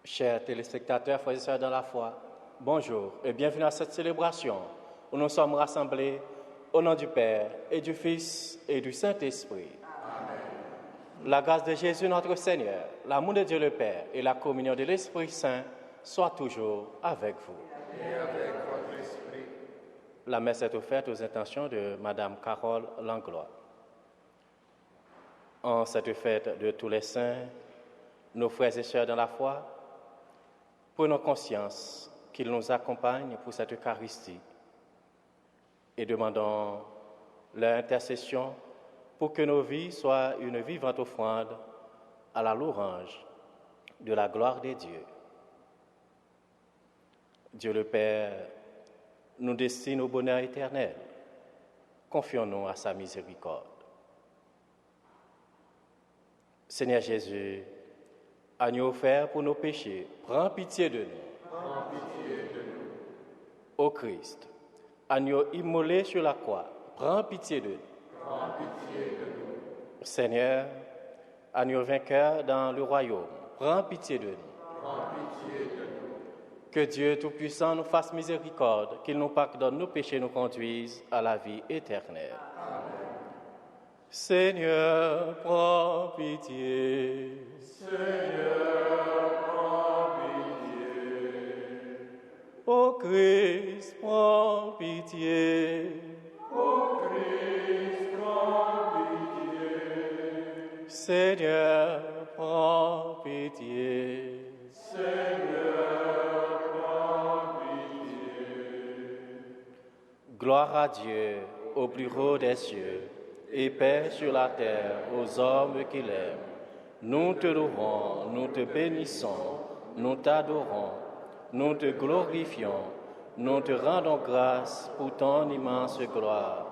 Chers téléspectateurs, frères et sœurs dans la foi, bonjour et bienvenue à cette célébration où nous sommes rassemblés au nom du Père et du Fils et du Saint-Esprit. Amen. La grâce de Jésus notre Seigneur, l'amour de Dieu le Père et la communion de l'Esprit Saint soient toujours avec vous. Et avec votre esprit. La messe est offerte aux intentions de Madame Carole Langlois. En cette fête de tous les saints, nos frères et sœurs dans la foi, prenons conscience qu'ils nous accompagnent pour cette Eucharistie et demandons leur intercession pour que nos vies soient une vivante offrande à la louange de la gloire des dieux. Dieu le Père nous destine au bonheur éternel. Confions-nous à sa miséricorde. Seigneur Jésus, agneau offert pour nos péchés, prends pitié de nous. Prends pitié de nous. Ô Christ, agneau immolé sur la croix, prends pitié de nous. Prends pitié de nous. Seigneur, agneau vainqueur dans le royaume, prends pitié de nous. Prends pitié de nous. Que Dieu Tout-Puissant nous fasse miséricorde, qu'il nous pardonne nos péchés et nous conduise à la vie éternelle. Amen. Seigneur, prends pitié. Seigneur, prends pitié. Ô Christ, prends pitié. Ô Christ, prends pitié. Seigneur, prends pitié. Seigneur, prends pitié. Gloire à Dieu au plus haut des cieux et paix sur la terre aux hommes qu'il aime. Nous te louons, nous te bénissons, nous t'adorons, nous te glorifions, nous te rendons grâce pour ton immense gloire.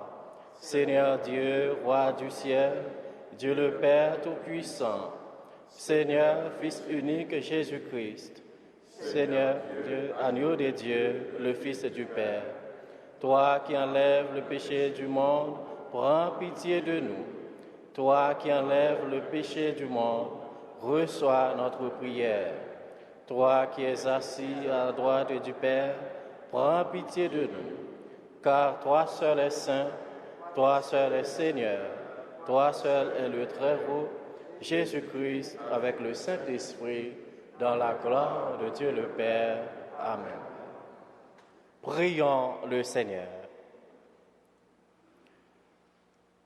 Seigneur Dieu, roi du ciel, Dieu le Père Tout-Puissant, Seigneur, Fils unique Jésus-Christ, Seigneur Dieu, agneau de Dieu, le Fils du Père, toi qui enlèves le péché du monde, prends pitié de nous. Toi qui enlèves le péché du monde, reçois notre prière. Toi qui es assis à la droite du Père, prends pitié de nous. Car toi seul es saint, toi seul es Seigneur, toi seul est le Très-Haut, Jésus-Christ avec le Saint-Esprit, dans la gloire de Dieu le Père. Amen. Prions le Seigneur.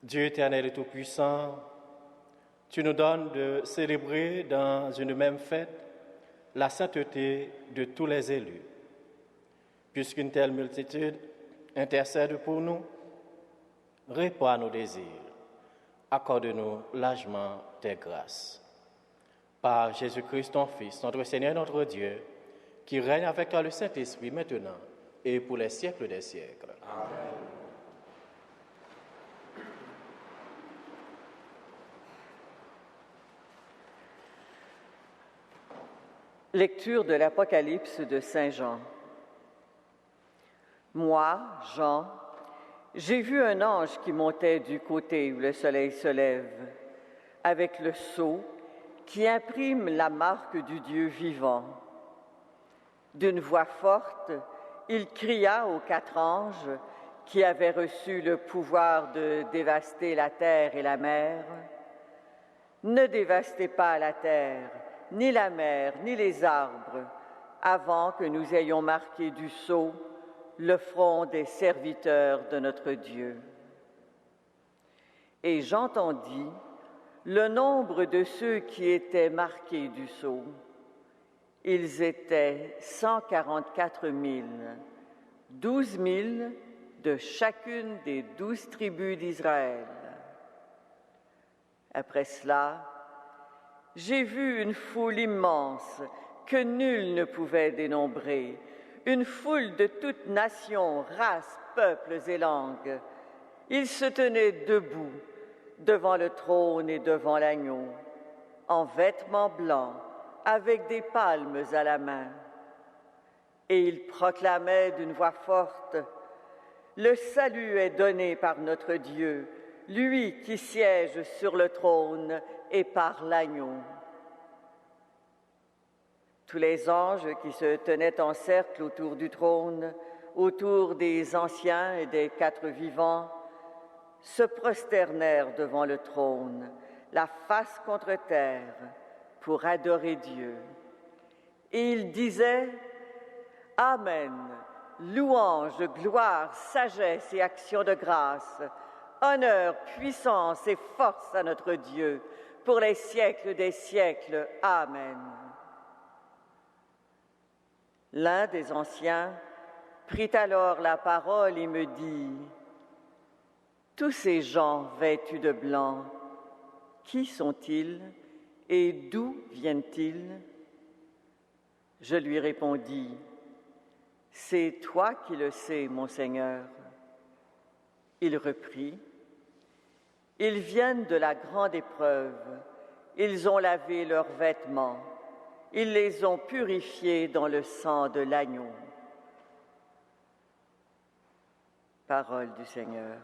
Dieu éternel et tout-puissant, tu nous donnes de célébrer dans une même fête la sainteté de tous les élus. Puisqu'une telle multitude intercède pour nous, réponds à nos désirs, accorde-nous largement tes grâces. Par Jésus-Christ, ton Fils, notre Seigneur et notre Dieu, qui règne avec toi le Saint-Esprit maintenant et pour les siècles des siècles. Amen. Lecture de l'Apocalypse de Saint Jean. Moi, Jean, j'ai vu un ange qui montait du côté où le soleil se lève, avec le sceau qui imprime la marque du Dieu vivant. D'une voix forte, il cria aux 4 anges qui avaient reçu le pouvoir de dévaster la terre et la mer. « Ne dévastez pas la terre, ni la mer, ni les arbres, avant que nous ayons marqué du sceau le front des serviteurs de notre Dieu. » Et j'entendis le nombre de ceux qui étaient marqués du sceau. Ils étaient 144 000, 12 000 de chacune des 12 tribus d'Israël. Après cela, j'ai vu une foule immense que nul ne pouvait dénombrer, une foule de toutes nations, races, peuples et langues. Ils se tenaient debout devant le trône et devant l'agneau, en vêtements blancs, avec des palmes à la main. Et ils proclamaient d'une voix forte : « Le salut est donné par notre Dieu, lui qui siège sur le trône et par l'agneau. » Tous les anges qui se tenaient en cercle autour du trône, autour des anciens et des quatre vivants, se prosternèrent devant le trône, la face contre terre, pour adorer Dieu. Et ils disaient « Amen, louange, gloire, sagesse et action de grâce, honneur, puissance et force à notre Dieu, pour les siècles des siècles. Amen. » L'un des anciens prit alors la parole et me dit « Tous ces gens vêtus de blanc, qui sont-ils et d'où viennent-ils » Je lui répondis « C'est toi qui le sais, mon Seigneur. » Il reprit « Ils viennent de la grande épreuve, ils ont lavé leurs vêtements, ils les ont purifiés dans le sang de l'agneau. » Parole du Seigneur.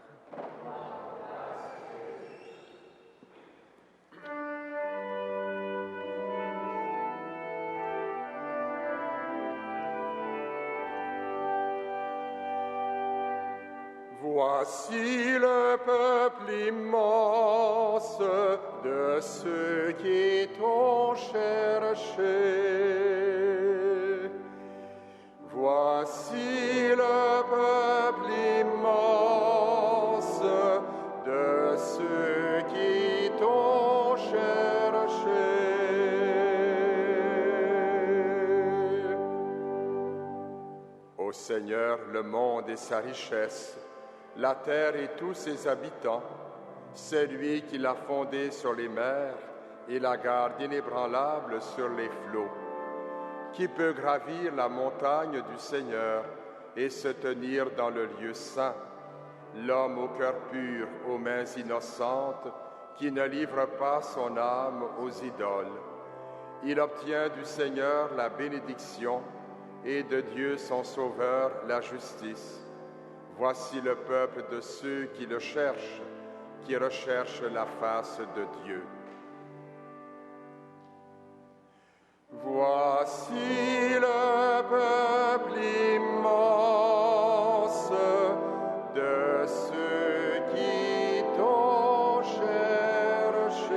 Voici le peuple immense de ceux qui t'ont cherché. Voici le peuple immense de ceux qui t'ont cherché. Ô Seigneur, le monde et sa richesse, la terre et tous ses habitants, c'est lui qui l'a fondée sur les mers et la garde inébranlable sur les flots. Qui peut gravir la montagne du Seigneur et se tenir dans le lieu saint? L'homme au cœur pur, aux mains innocentes, qui ne livre pas son âme aux idoles. Il obtient du Seigneur la bénédiction et de Dieu son Sauveur la justice. Voici le peuple de ceux qui le cherchent, qui recherchent la face de Dieu. Voici le peuple immense de ceux qui t'ont cherché.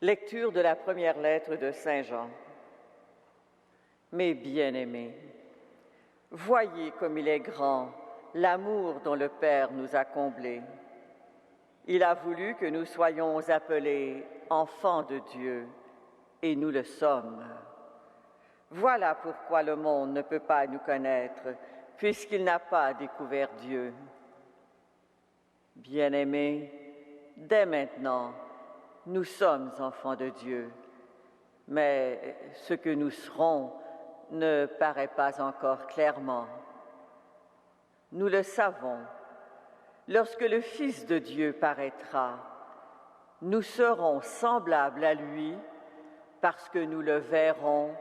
Lecture de la première lettre de Saint Jean. Mes bien-aimés, voyez comme il est grand l'amour dont le Père nous a comblés. Il a voulu que nous soyons appelés enfants de Dieu, et nous le sommes. Voilà pourquoi le monde ne peut pas nous connaître, puisqu'il n'a pas découvert Dieu. Bien-aimés, dès maintenant, nous sommes enfants de Dieu, mais ce que nous serons ne paraît pas encore clairement. Nous le savons, lorsque le Fils de Dieu paraîtra, nous serons semblables à lui parce que nous le verrons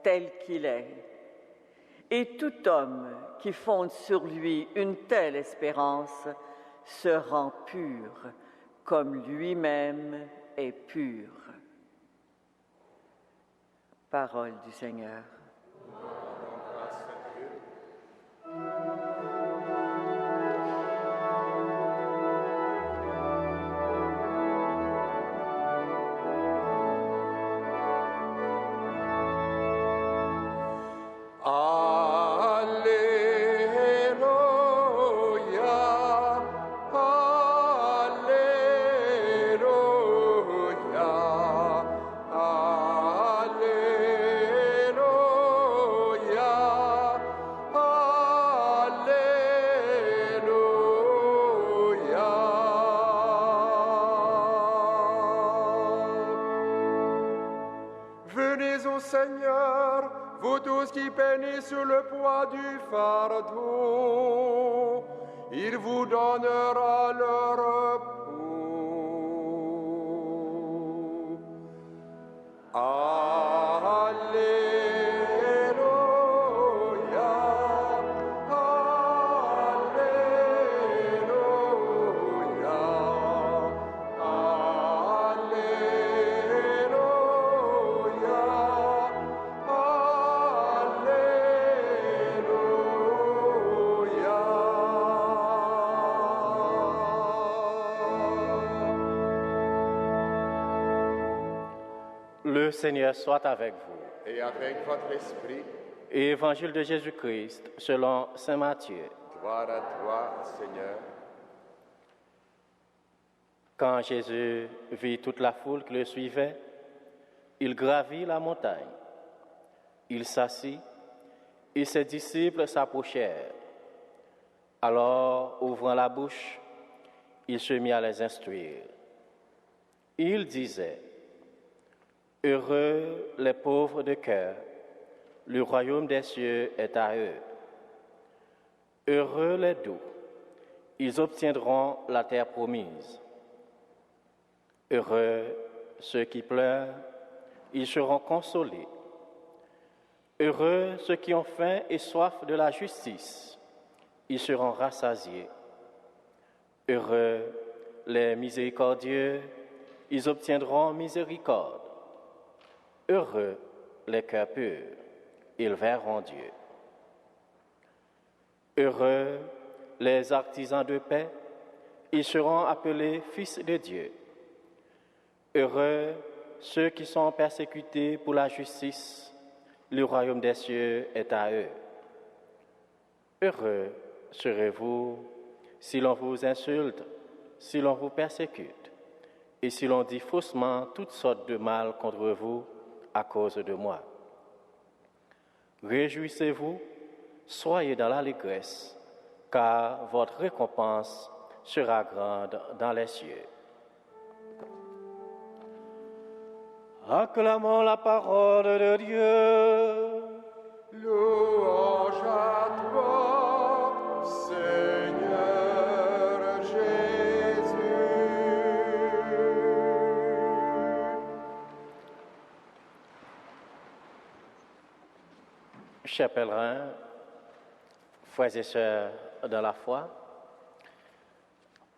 tel qu'il est. Et tout homme qui fonde sur lui une telle espérance se rend pur, comme lui-même est pur. Parole du Seigneur. Seigneur, vous tous qui peinez sous le poids du fardeau, il vous donnera le repos. Alléluia, Alléluia. Seigneur soit avec vous. Et avec votre esprit, Évangile de Jésus-Christ selon saint Matthieu. gloire à toi, Seigneur. Quand Jésus vit toute la foule qui le suivait, il gravit la montagne. Il s'assit et ses disciples s'approchèrent. Alors, ouvrant la bouche, il se mit à les instruire. Il disait, « Heureux les pauvres de cœur, le royaume des cieux est à eux. Heureux les doux, ils obtiendront la terre promise. Heureux ceux qui pleurent, ils seront consolés. Heureux ceux qui ont faim et soif de la justice, ils seront rassasiés. Heureux les miséricordieux, ils obtiendront miséricorde. Heureux les cœurs purs, ils verront Dieu. Heureux les artisans de paix, ils seront appelés fils de Dieu. Heureux ceux qui sont persécutés pour la justice, le royaume des cieux est à eux. Heureux serez-vous si l'on vous insulte, si l'on vous persécute, et si l'on dit faussement toutes sortes de mal contre vous à cause de moi. Réjouissez-vous, soyez dans l'allégresse, car votre récompense sera grande dans les cieux. Acclamons la parole de Dieu. Louange à toi, Seigneur Jésus. Chers pèlerins, frères et sœurs dans la foi,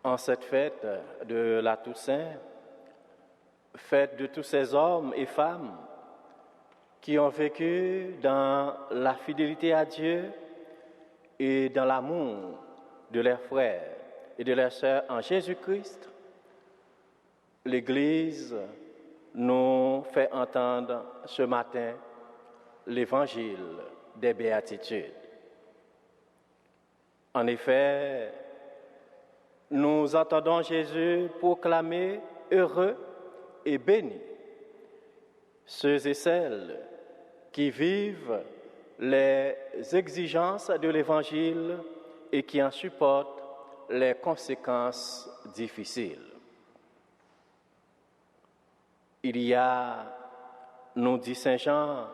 en cette fête de la Toussaint, fête de tous ces hommes et femmes qui ont vécu dans la fidélité à Dieu et dans l'amour de leurs frères et de leurs sœurs en Jésus-Christ, l'Église nous fait entendre ce matin l'évangile des béatitudes. En effet, nous entendons Jésus proclamer heureux et bénis ceux et celles qui vivent les exigences de l'Évangile et qui en supportent les conséquences difficiles. Il y a, nous dit Saint Jean,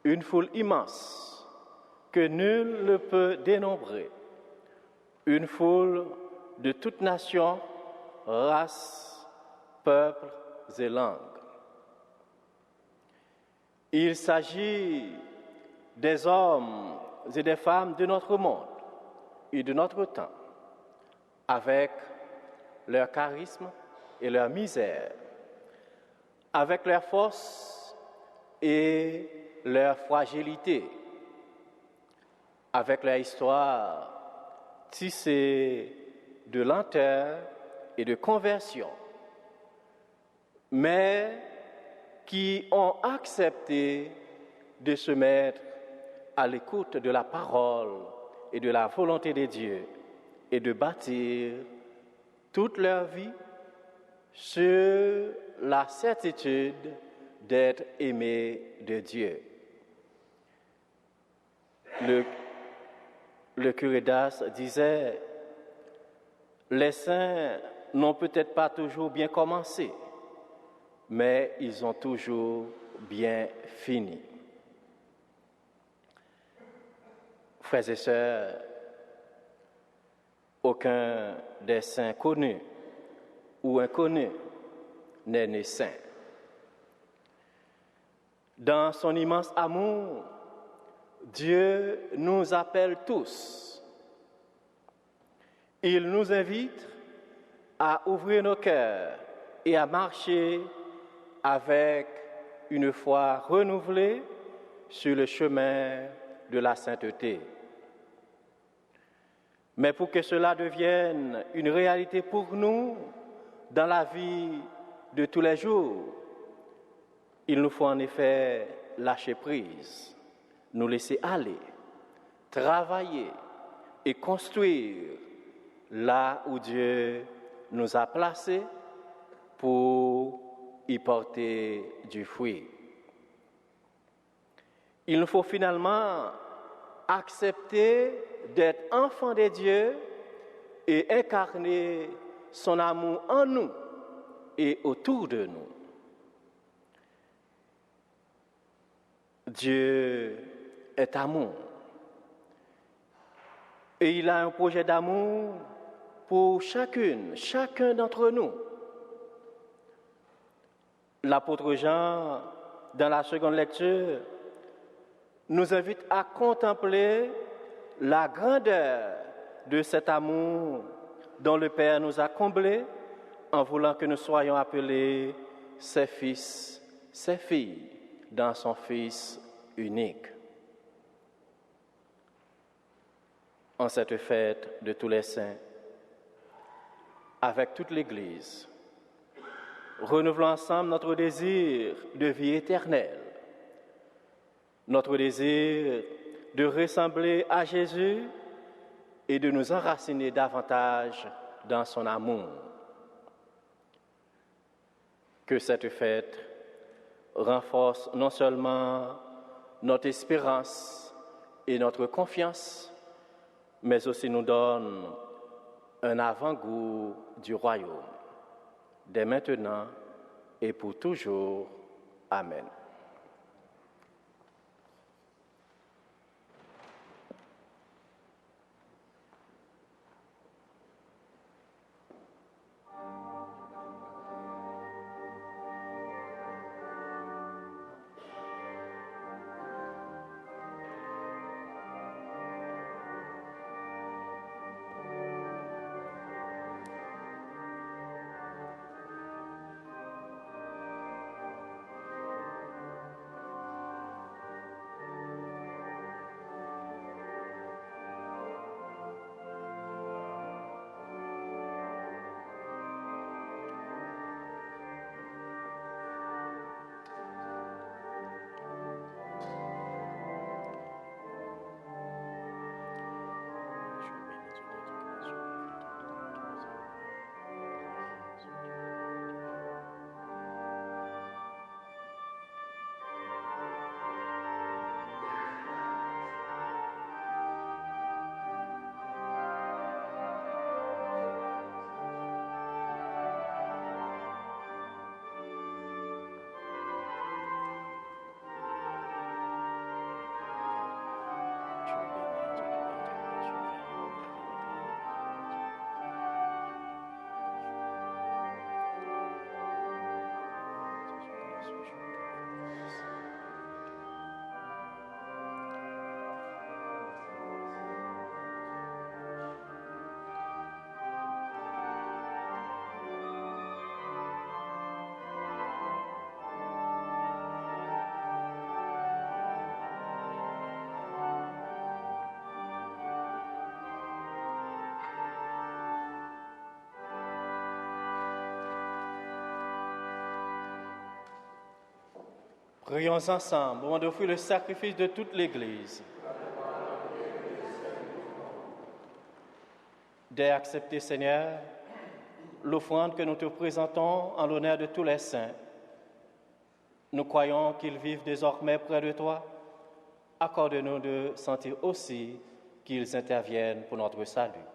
une foule immense que nul ne peut dénombrer, une foule de toutes nations, races, peuples et langues. Il s'agit des hommes et des femmes de notre monde et de notre temps, avec leur charisme et leur misère, avec leur force et leur fragilité, avec leur histoire tissée de lenteur et de conversion, mais qui ont accepté de se mettre à l'écoute de la parole et de la volonté de Dieu et de bâtir toute leur vie sur la certitude d'être aimés de Dieu. Le curé d'Ars disait, les saints n'ont peut-être pas toujours bien commencé, mais ils ont toujours bien fini. Frères et sœurs, aucun des saints connus ou inconnus n'est né saint. Dans son immense amour, Dieu nous appelle tous. Il nous invite à ouvrir nos cœurs et à marcher avec une foi renouvelée sur le chemin de la sainteté. Mais pour que cela devienne une réalité pour nous dans la vie de tous les jours, Il nous faut en effet lâcher prise, nous laisser aller, travailler et construire là où Dieu nous a placés pour y porter du fruit. Il nous faut finalement accepter d'être enfants de Dieu et incarner son amour en nous et autour de nous. Dieu est amour. Et il a un projet d'amour pour chacun d'entre nous. L'apôtre Jean, dans la seconde lecture, nous invite à contempler la grandeur de cet amour dont le Père nous a comblés en voulant que nous soyons appelés ses fils, ses filles, dans son Fils unique. En cette fête de tous les saints, avec toute l'Église, renouvelons ensemble notre désir de vie éternelle, notre désir de ressembler à Jésus et de nous enraciner davantage dans son amour. Que cette fête renforce non seulement notre espérance et notre confiance, mais aussi nous donne un avant-goût du royaume, dès maintenant et pour toujours. Amen. Prions ensemble au moment d'offrir le sacrifice de toute l'Église. Dès accepter, Seigneur, l'offrande que nous te présentons en l'honneur de tous les saints. Nous croyons qu'ils vivent désormais près de toi. Accorde-nous de sentir aussi qu'ils interviennent pour notre salut.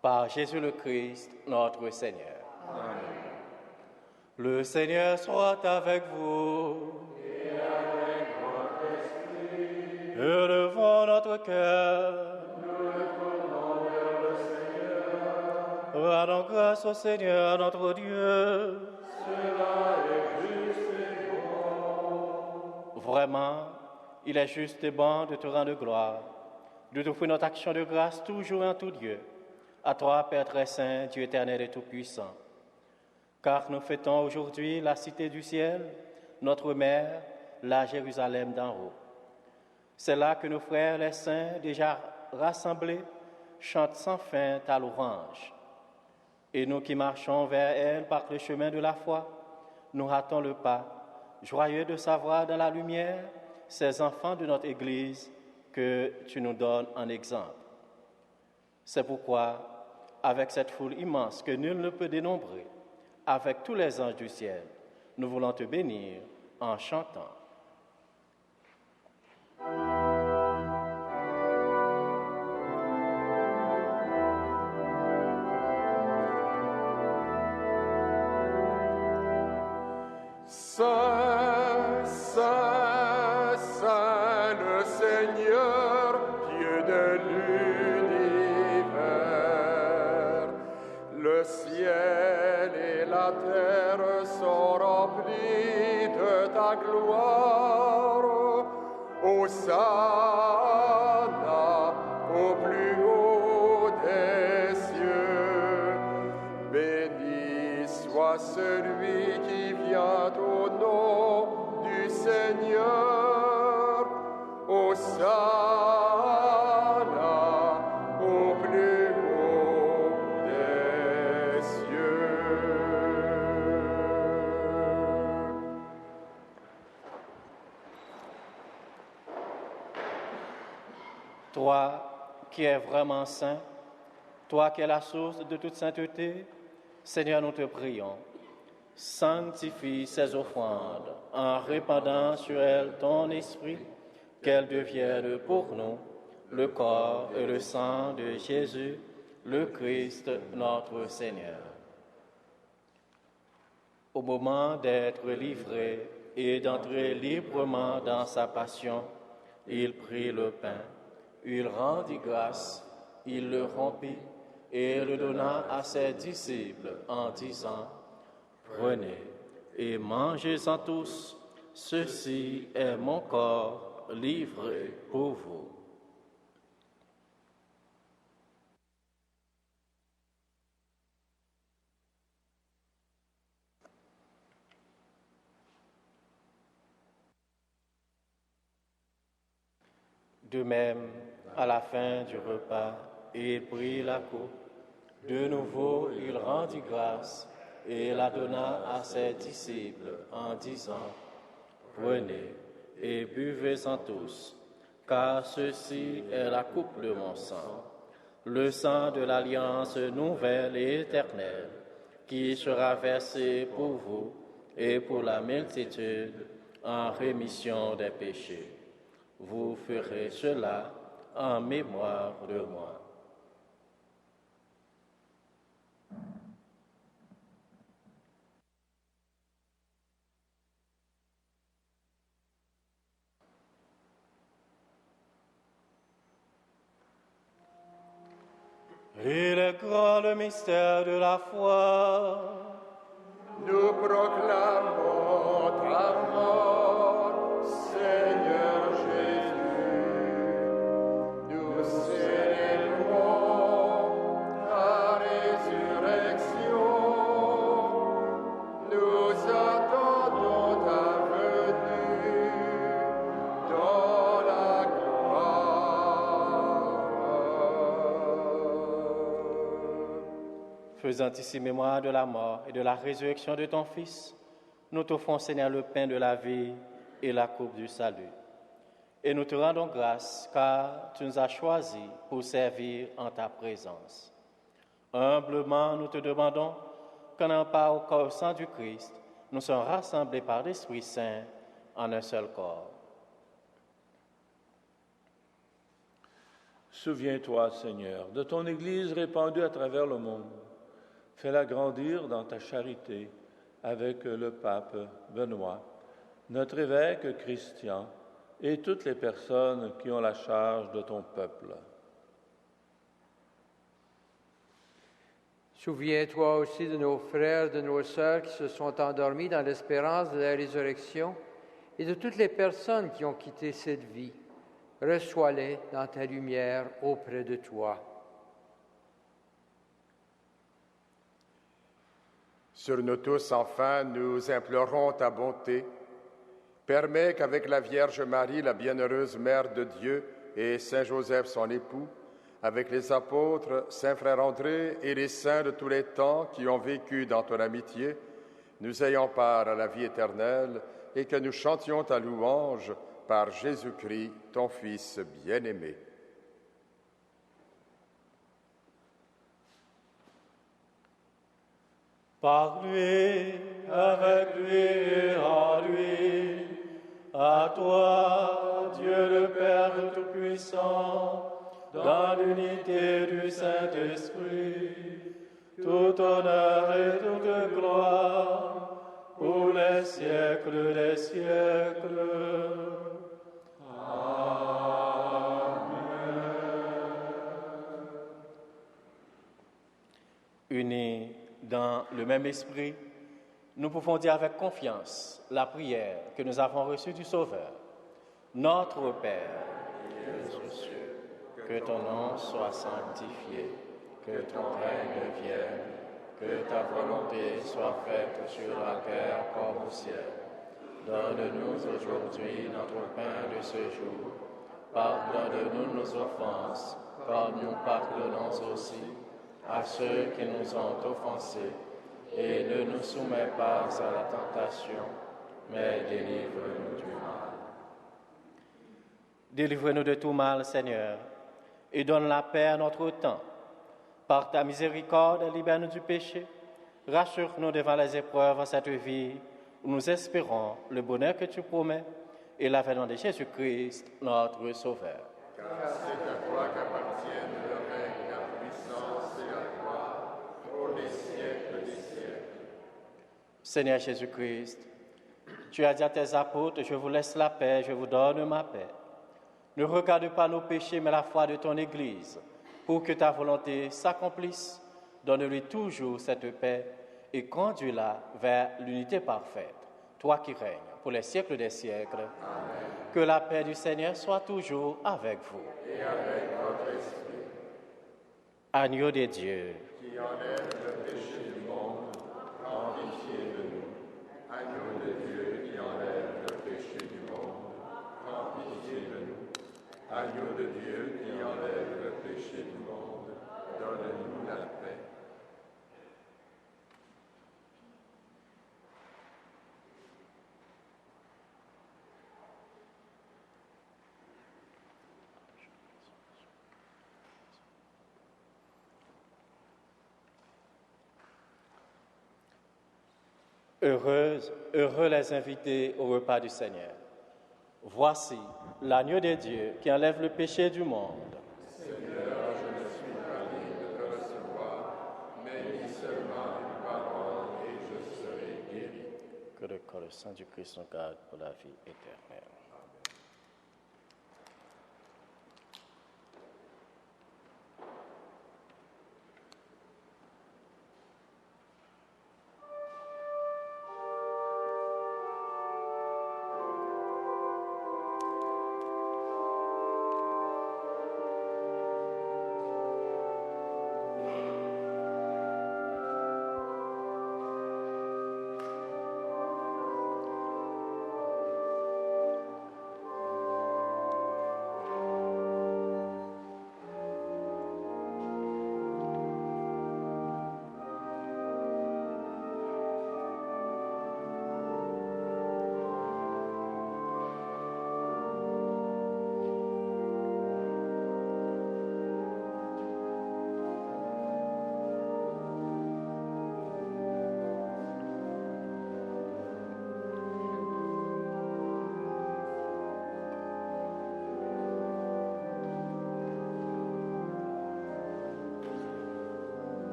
Par Jésus le Christ, notre Seigneur. Amen. Le Seigneur soit avec vous. Élevons notre cœur. Nous le tournons vers le Seigneur. Rendons grâce au Seigneur notre Dieu. Cela est juste et bon. Vraiment, il est juste et bon de te rendre gloire, de t'offrir notre action de grâce toujours et en tout Dieu. À toi, Père très saint, Dieu éternel et tout-puissant. Car nous fêtons aujourd'hui la cité du ciel, notre mère, la Jérusalem d'en haut. C'est là que nos frères les saints, déjà rassemblés, chantent sans fin ta louange. Et nous qui marchons vers elle par le chemin de la foi, nous ratons le pas, joyeux de savoir dans la lumière ces enfants de notre Église que tu nous donnes en exemple. C'est pourquoi, avec cette foule immense que nul ne peut dénombrer, avec tous les anges du ciel, nous voulons te bénir en chantant. Saint, Saint, Saint, le Seigneur, Dieu de l'univers. Le ciel et la terre sont remplis de ta gloire. Hosanna au plus haut des cieux. Béni soit celui qui vient au nom du Seigneur. Hosanna au plus haut des cieux. Toi qui es vraiment saint, toi qui es la source de toute sainteté, Seigneur, nous te prions, sanctifie ces offrandes en répandant sur elles ton esprit, qu'elles deviennent pour nous le corps et le sang de Jésus, le Christ, notre Seigneur. Au moment d'être livré et d'entrer librement dans sa passion, il prit le pain, il rendit grâce, il le rompit et le donna à ses disciples en disant, « Prenez et mangez-en tous, ceci est mon corps livré pour vous. » De même, à la fin du repas, il prit la coupe. De nouveau, il rendit grâce et la donna à ses disciples en disant, « Prenez et buvez-en tous, car ceci est la coupe de mon sang, le sang de l'alliance nouvelle et éternelle, qui sera versé pour vous et pour la multitude en rémission des péchés. Vous ferez cela en mémoire de moi. » Il est grand le mystère de la foi. Nous proclamons ta mort, Seigneur Jésus. Nous célébrons ta résurrection. Nous attendons ta venue dans la gloire. Faisant ici mémoire de la mort et de la résurrection de ton Fils, nous t'offrons, Seigneur, le pain de la vie et la coupe du salut. Et nous te rendons grâce, car tu nous as choisis pour servir en ta présence. Humblement, nous te demandons qu'en un pas au corps sang du Christ, nous sommes rassemblés par l'Esprit Saint en un seul corps. Souviens-toi, Seigneur, de ton Église répandue à travers le monde. Fais-la grandir dans ta charité avec le pape Benoît, notre évêque Christian et toutes les personnes qui ont la charge de ton peuple. Souviens-toi aussi de nos frères, de nos sœurs qui se sont endormis dans l'espérance de la résurrection et de toutes les personnes qui ont quitté cette vie. Reçois-les dans ta lumière auprès de toi. Sur nous tous, enfin, nous implorons ta bonté. Permets qu'avec la Vierge Marie, la bienheureuse Mère de Dieu, et Saint Joseph, son époux, avec les apôtres, Saint Frère André et les saints de tous les temps qui ont vécu dans ton amitié, nous ayons part à la vie éternelle et que nous chantions ta louange par Jésus-Christ, ton Fils bien-aimé. Par lui, avec lui et en lui, à toi, Dieu le Père Tout-Puissant, dans l'unité du Saint-Esprit, tout honneur et toute gloire, pour les siècles des siècles. Unis dans le même esprit, nous pouvons dire avec confiance la prière que nous avons reçue du Sauveur. Notre Père, qui es aux cieux, que ton nom soit sanctifié, que ton règne vienne, que ta volonté soit faite sur la terre comme au ciel. Donne-nous aujourd'hui notre pain de ce jour. Pardonne-nous nos offenses, comme nous pardonnons aussi à ceux qui nous ont offensés, et ne nous soumets pas à la tentation, mais délivre-nous du mal. Délivre-nous de tout mal, Seigneur, et donne la paix à notre temps. Par ta miséricorde, libère-nous du péché. Rassure-nous devant les épreuves en cette vie, où nous espérons le bonheur que tu promets et l'avènement de Jésus-Christ, notre Sauveur. Car c'est à toi qu'appartiennent le règne, la puissance et la gloire, pour les siècles des siècles. Seigneur Jésus-Christ, tu as dit à tes apôtres, je vous laisse la paix, je vous donne ma paix. Ne regarde pas nos péchés, mais la foi de ton Église. Pour que ta volonté s'accomplisse, donne-lui toujours cette paix et conduis-la vers l'unité parfaite, toi qui règnes pour les siècles des siècles. Amen. Que la paix du Seigneur soit toujours avec vous. Et avec votre esprit. Agneau de Dieu, Qui enlève le péché du monde, prends pitié de nous. Agneau de Dieu qui enlève le péché du monde, prends pitié de nous. Agneau de Dieu qui enlève le péché du monde, donne-nous la paix. Heureux les invités au repas du Seigneur. Voici l'agneau de Dieu qui enlève le péché du monde. Seigneur, je ne suis pas digne de te recevoir, mais dis seulement une parole et je serai guéri. Que le corps saint du Christ nous garde pour la vie éternelle.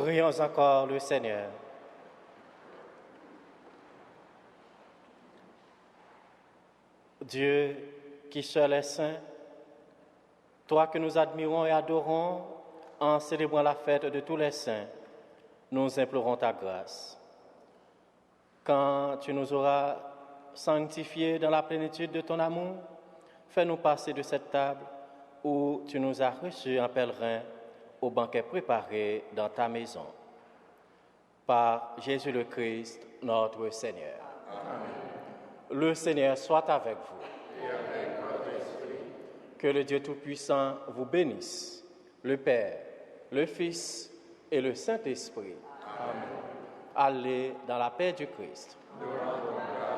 Prions encore le Seigneur. Dieu qui seul est saint, toi que nous admirons et adorons en célébrant la fête de tous les saints, nous implorons ta grâce. Quand tu nous auras sanctifiés dans la plénitude de ton amour, fais-nous passer de cette table où tu nous as reçus en pèlerins au banquet préparé dans ta maison. Par Jésus le Christ, notre Seigneur. Amen. Le Seigneur soit avec vous. Et avec votre esprit. Que le Dieu Tout-Puissant vous bénisse, le Père, le Fils et le Saint-Esprit. Amen. Allez dans la paix du Christ. Nous rendons grâce.